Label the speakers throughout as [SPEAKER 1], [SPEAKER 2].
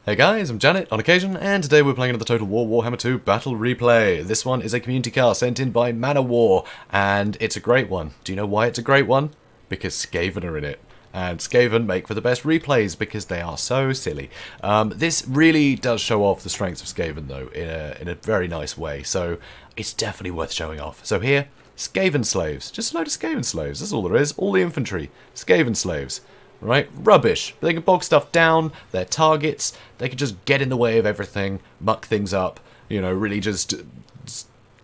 [SPEAKER 1] Hey guys, I'm Janet on occasion, and today we're playing another Total War Warhammer II Battle Replay. This one is a community car sent in by Manowar, and it's a great one. Do you know why it's a great one? Because Skaven are in it. And Skaven make for the best replays because they are so silly. This really does show off the strengths of Skaven though, in a very nice way, so it's definitely worth showing off. So here, Skaven slaves. Just a load of Skaven slaves, that's all there is. All the infantry. Skaven slaves. Right? Rubbish. They can bog stuff down, they're targets, they can just get in the way of everything, muck things up, you know, really just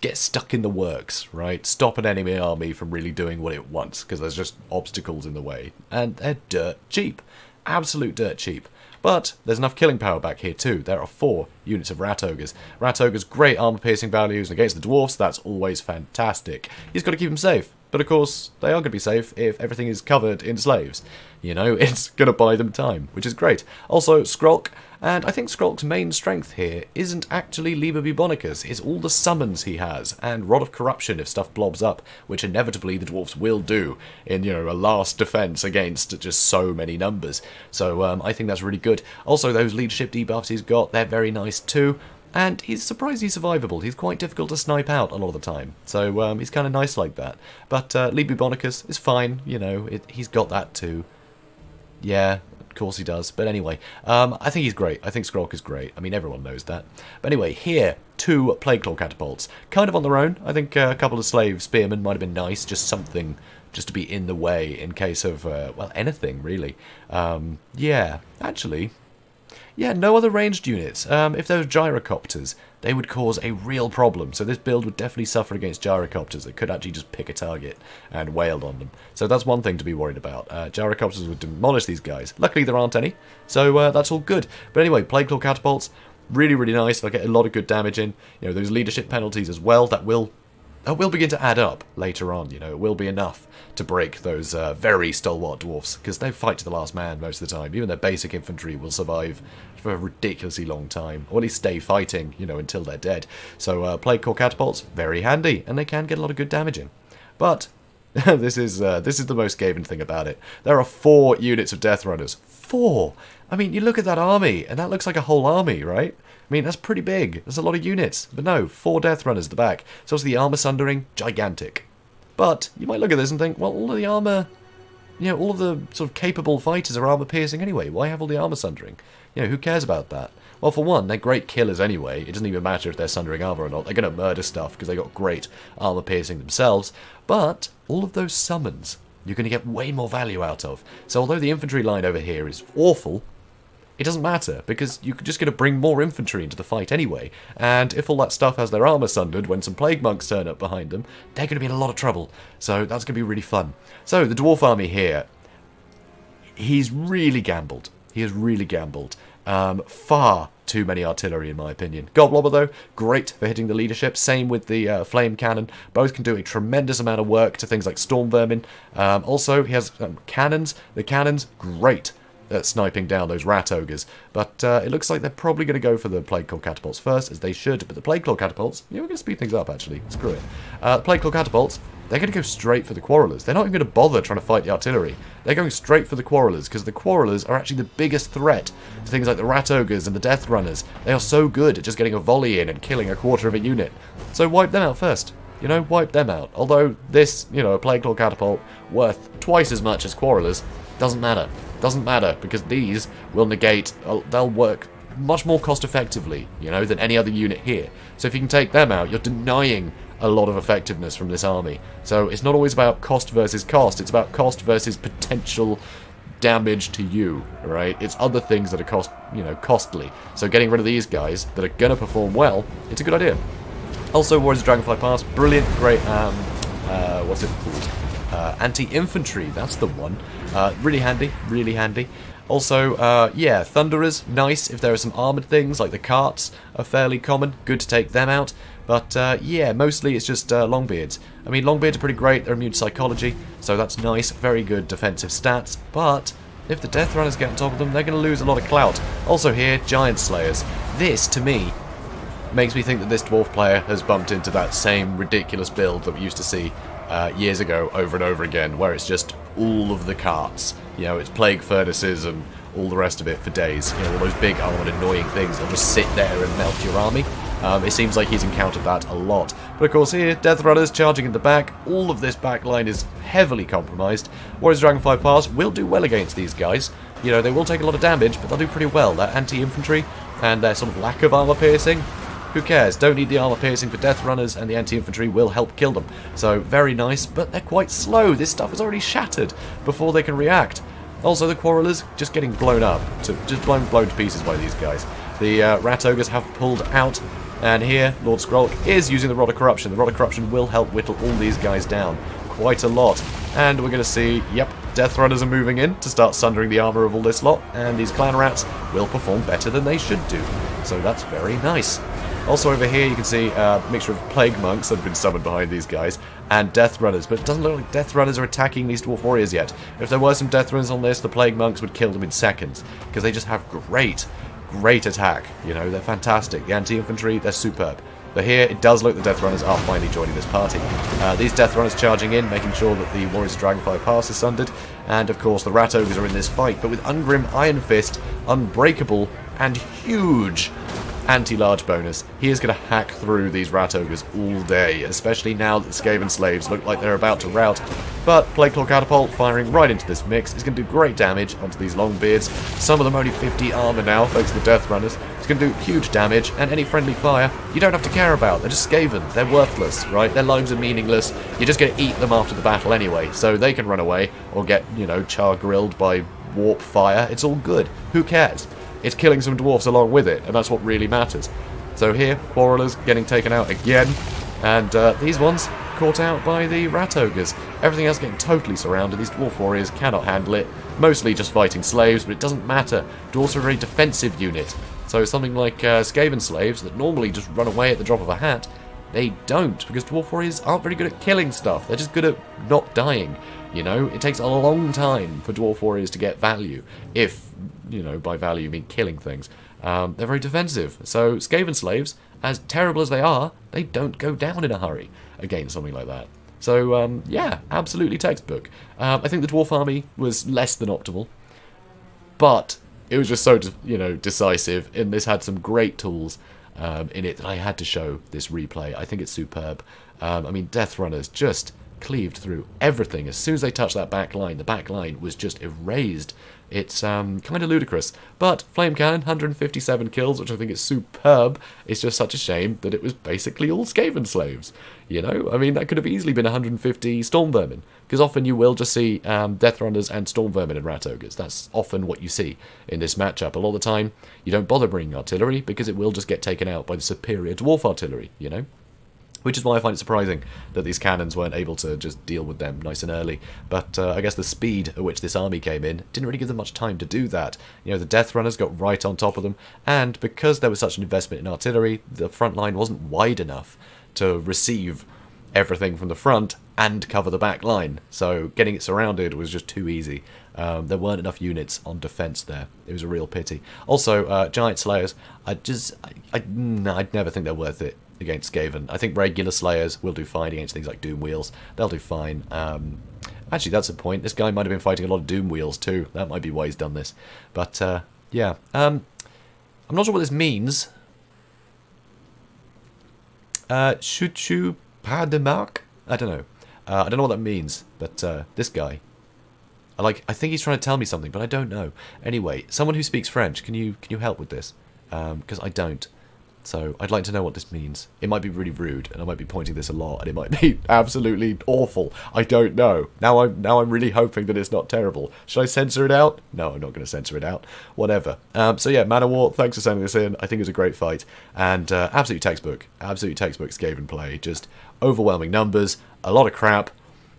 [SPEAKER 1] get stuck in the works, right? Stop an enemy army from really doing what it wants, because there's just obstacles in the way. And they're dirt cheap. Absolute dirt cheap. But there's enough killing power back here too. There are 4 units of Rat Ogres. Rat Ogres, great armor piercing values, and against the Dwarfs, that's always fantastic. You've got to keep them safe. But of course, they are going to be safe if everything is covered in slaves. You know, it's going to buy them time, which is great. Also, Skrolk, and I think Skrolk's main strength here isn't actually Liber Bubonicus, it's all the summons he has, and Rod of Corruption if stuff blobs up, which inevitably the Dwarfs will do in, you know, a last defense against just so many numbers. So I think that's really good. Also, those leadership debuffs he's got, they're very nice too. And he's surprisingly survivable. He's quite difficult to snipe out a lot of the time. So he's kind of nice like that. But Liber Bubonicus is fine, you know, he's got that too. Yeah, of course he does. But anyway, I think he's great. I think Skrolk is great. I mean, everyone knows that. But anyway, here, 2 Plagueclaw catapults. Kind of on their own. I think a couple of slave spearmen might have been nice. Just something just to be in the way in case of, well, anything, really. Yeah, actually... yeah, no other ranged units. If there were gyrocopters, they would cause a real problem. So this build would definitely suffer against gyrocopters that could actually just pick a target and wail on them. So that's one thing to be worried about. Gyrocopters would demolish these guys. Luckily there aren't any, so that's all good. But anyway, Plagueclaw catapults, really, really nice. They'll get a lot of good damage in. You know, those leadership penalties as well, that will begin to add up later on, you know, it will be enough to break those very stalwart dwarfs, because they fight to the last man most of the time. Even their basic infantry will survive for a ridiculously long time, or at least stay fighting, you know, until they're dead. So Plagueclaw catapults, very handy, and they can get a lot of good damage in. But this is the most Skaven thing about it. There are 4 units of Death Runners. 4! I mean, you look at that army, and that looks like a whole army, right? I mean, that's pretty big. That's a lot of units. But no, 4 Death Runners at the back. So obviously the armor sundering, gigantic. But you might look at this and think, well, all of the armor, you know, all of the sort of capable fighters are armor piercing anyway. Why have all the armor sundering? You know, who cares about that? Well, for one, they're great killers anyway. It doesn't even matter if they're sundering armor or not. They're going to murder stuff because they got great armor piercing themselves. But all of those summons, you're going to get way more value out of. So although the infantry line over here is awful, it doesn't matter, because you're just going to bring more infantry into the fight anyway, and if all that stuff has their armour sundered when some plague monks turn up behind them, they're going to be in a lot of trouble, so that's going to be really fun. So, the dwarf army here, he's really gambled. He has really gambled. Far too many artillery, in my opinion. Goblobber, though, great for hitting the leadership. Same with the flame cannon. Both can do a tremendous amount of work to things like storm vermin. Also, he has cannons. The cannons, great at sniping down those Rat Ogres, but it looks like they're probably going to go for the Plagueclaw catapults first, as they should, but the Plagueclaw catapults, yeah, we're going to speed things up, actually, screw it. Plagueclaw catapults, they're going to go straight for the Quarrelers. They're not even going to bother trying to fight the artillery. They're going straight for the Quarrelers, because the Quarrelers are actually the biggest threat to things like the Rat Ogres and the Death Runners. They are so good at just getting a volley in and killing a quarter of a unit. So wipe them out first. You know, wipe them out. Although this, you know, a Plagueclaw catapult worth twice as much as Quarrelers, doesn't matter. Doesn't matter, because these will negate, they'll work much more cost effectively, you know, than any other unit here. So if you can take them out, you're denying a lot of effectiveness from this army. So it's not always about cost versus cost, it's about cost versus potential damage to you, right? It's other things that are costly. So getting rid of these guys that are gonna perform well, it's a good idea. Also, Warriors of Dragonfly Pass, brilliant, great, what's it called? Anti-infantry, that's the one. Really handy, really handy. Also, yeah, Thunderers, nice if there are some armoured things, like the carts are fairly common, good to take them out. But, yeah, mostly it's just Longbeards. I mean, Longbeards are pretty great, they're immune to psychology, so that's nice, very good defensive stats. But if the Death Runners get on top of them, they're going to lose a lot of clout. Also here, Giant Slayers. This, to me, makes me think that this Dwarf player has bumped into that same ridiculous build that we used to see years ago over and over again, where it's just all of the carts. You know, it's plague furnaces and all the rest of it for days. You know, all those big armoured annoying things, they'll just sit there and melt your army. It seems like he's encountered that a lot. But of course here, Death Runners charging in the back. All of this back line is heavily compromised. Warriors Dragonfly Pass will do well against these guys. You know, they will take a lot of damage, but they'll do pretty well. Their anti-infantry and their sort of lack of armour piercing, who cares? Don't need the armour piercing for Death Runners, and the anti-infantry will help kill them. So, very nice, but they're quite slow. This stuff is already shattered before they can react. Also, the Quarrelers just getting blown up, just blown to pieces by these guys. The Rat Ogres have pulled out, and here, Lord Skrolk is using the Rod of Corruption. The Rod of Corruption will help whittle all these guys down quite a lot. And we're going to see, yep, Death Runners are moving in to start sundering the armour of all this lot, and these Clan Rats will perform better than they should do. So that's very nice. Also over here you can see a mixture of Plague Monks that have been summoned behind these guys, and Death Runners, but it doesn't look like Death Runners are attacking these Dwarf Warriors yet. If there were some Death Runners on this, the Plague Monks would kill them in seconds, because they just have great attack. You know, they're fantastic. The anti-infantry, they're superb. But here, it does look the Death Runners are finally joining this party. These Death Runners charging in, making sure that the Warriors Dragonfly Pass is sundered, and of course the Rat Ogres are in this fight, but with Ungrim, Iron Fist, Unbreakable, and huge anti-large bonus, he is going to hack through these Rat Ogres all day, especially now that the Skaven slaves look like they're about to rout. But Plague Claw Catapult, firing right into this mix, is going to do great damage onto these Longbeards. Some of them only 50 armor now, thanks to the Death Runners. It's going to do huge damage, and any friendly fire, you don't have to care about. They're just Skaven. They're worthless, right? Their lives are meaningless. You're just going to eat them after the battle anyway, so they can run away or get, you know, char-grilled by warp fire. It's all good. Who cares? It's killing some dwarfs along with it, and that's what really matters. So here, Quarrelers getting taken out again, and these ones caught out by the Rat Ogres. Everything else getting totally surrounded. These Dwarf Warriors cannot handle it. Mostly just fighting slaves, but it doesn't matter. Dwarfs are a very defensive unit. So something like Skaven slaves that normally just run away at the drop of a hat, they don't, because Dwarf Warriors aren't very good at killing stuff. They're just good at not dying. You know, it takes a long time for Dwarf Warriors to get value, if, you know, by value you mean killing things. They're very defensive, so Skaven slaves, as terrible as they are, they don't go down in a hurry against something like that. So, yeah, absolutely textbook. I think the Dwarf army was less than optimal, but it was just so, you know, decisive, and this had some great tools in it that I had to show this replay. I think it's superb. I mean, Death Runners just cleaved through everything. As soon as they touched that back line, the back line was just erased. It's kind of ludicrous. But Flame Cannon, 157 kills, which I think is superb. It's just such a shame that it was basically all Skaven slaves. You know, I mean, that could have easily been 150 Storm Vermin, because often you will just see Death Runners and Storm Vermin and Rat Ogres. That's often what you see in this matchup. A lot of the time, you don't bother bringing artillery, because it will just get taken out by the superior Dwarf artillery, you know? Which is why I find it surprising that these cannons weren't able to just deal with them nice and early. But I guess the speed at which this army came in didn't really give them much time to do that. You know, the Death Runners got right on top of them, and because there was such an investment in artillery, the front line wasn't wide enough to receive everything from the front and cover the back line. So getting it surrounded was just too easy. There weren't enough units on defense there. It was a real pity. Also, Giant Slayers, I'd never think they're worth it against Skaven. I think regular Slayers will do fine against things like Doom Wheels. They'll do fine. Actually, that's a point. This guy might have been fighting a lot of Doom Wheels too. That might be why he's done this. But, yeah. I'm not sure what this means. Should you pas de marque? I don't know. I don't know what that means. But this guy, I think he's trying to tell me something, but I don't know. Anyway, someone who speaks French, can you help with this? Because I don't. So I'd like to know what this means. It might be really rude, and I might be pointing this a lot, and it might be absolutely awful. I don't know. Now I'm really hoping that it's not terrible. Should I censor it out? No, I'm not going to censor it out. Whatever. So yeah, Manowar, thanks for sending this in. I think it was a great fight, and absolute textbook Skaven play. Just overwhelming numbers, a lot of crap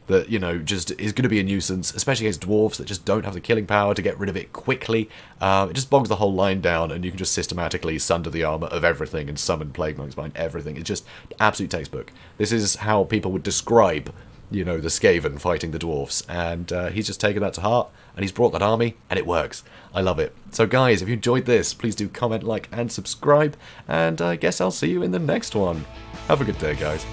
[SPEAKER 1] that, you know, just is going to be a nuisance, especially against dwarves that just don't have the killing power to get rid of it quickly. It just bogs the whole line down, and you can just systematically sunder the armor of everything and summon Plague Monks behind everything. It's just absolute textbook. This is how people would describe, you know, the Skaven fighting the dwarves, and he's just taken that to heart, and he's brought that army, and it works. I love it. So guys, if you enjoyed this, please do comment, like, and subscribe, and I guess I'll see you in the next one. Have a good day, guys.